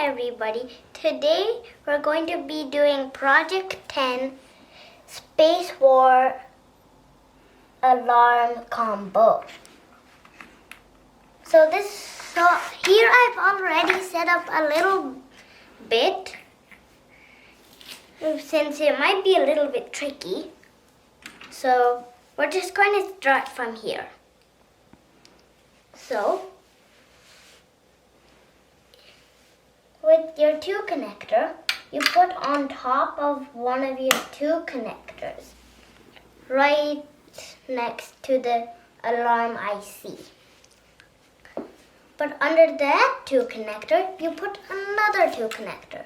everybody. Today we're going to be doing Project 10 Space War Alarm Combo. So here I've already set up a little bit, since it might be a little bit tricky. So we're just going to start from here. So with your 2 connector, you put on top of one of your 2 connectors, right next to the alarm IC. But under that 2 connector, you put another 2 connector.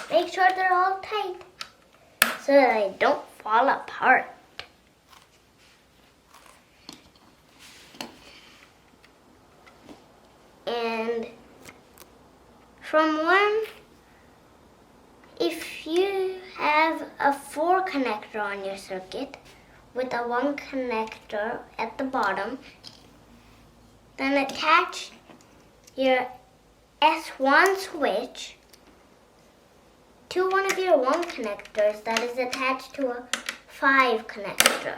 Make sure they're all tight so that they don't fall apart. And if you have a 4 connector on your circuit with a 1 connector at the bottom, then attach your S1 switch to one of your 1 connectors that is attached to a 5 connector.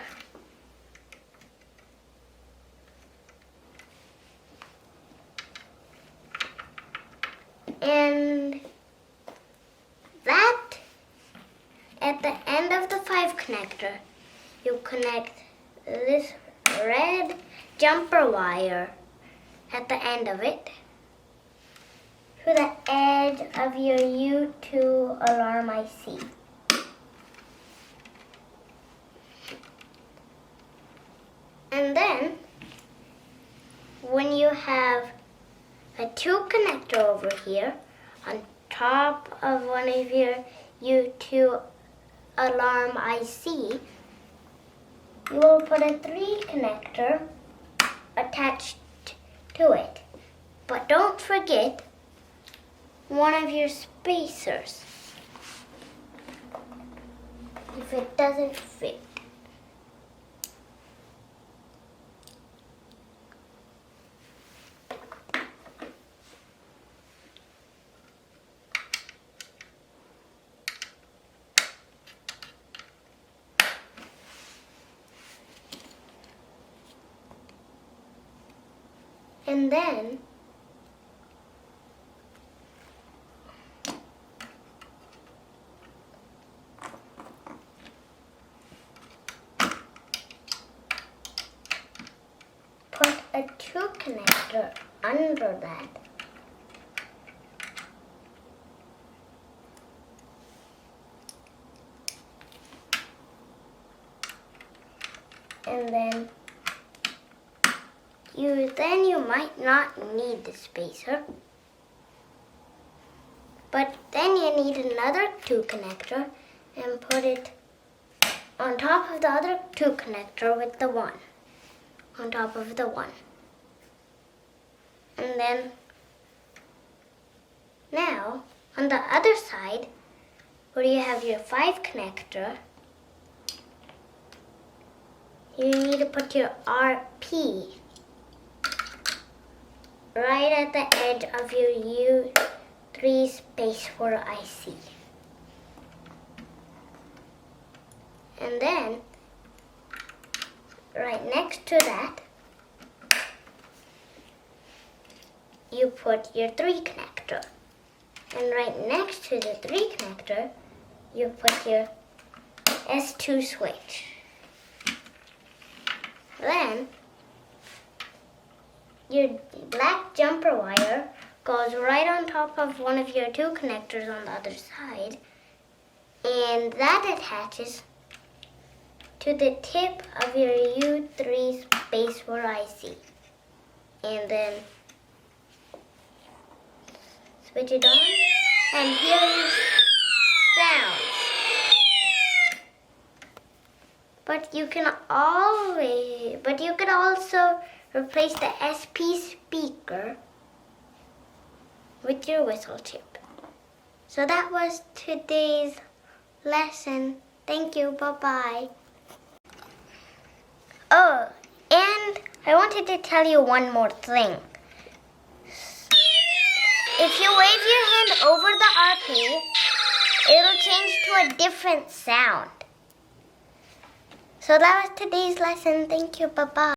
And that, at the end of the 5 connector, you connect this red jumper wire at the end of it to the edge of your U2 alarm IC. And then, when you have a 2 connector over here on top of one of your U2 alarm IC, you will put a 3 connector attached to it. But don't forget one of your spacers if it doesn't fit. And then put a 2 connector under that. And then you might not need the spacer, but then you need another 2 connector and put it on top of the other 2 connector with the 1 on top of the 1. And then now on the other side, where you have your 5 connector, you need to put your RP right at the edge of your U3 Space War IC. And then, right next to that, you put your 3 connector. And right next to the 3 connector, you put your S2 switch. Then, your black jumper wire goes right on top of one of your 2 connectors on the other side, and that attaches to the tip of your U3 Space War IC. And then switch it on, and here's sounds. But you can also replace the SP speaker with your whistle chip. So that was today's lesson. Thank you. Bye-bye. Oh, and I wanted to tell you one more thing. If you wave your hand over the RP, it'll change to a different sound. So that was today's lesson. Thank you. Bye-bye.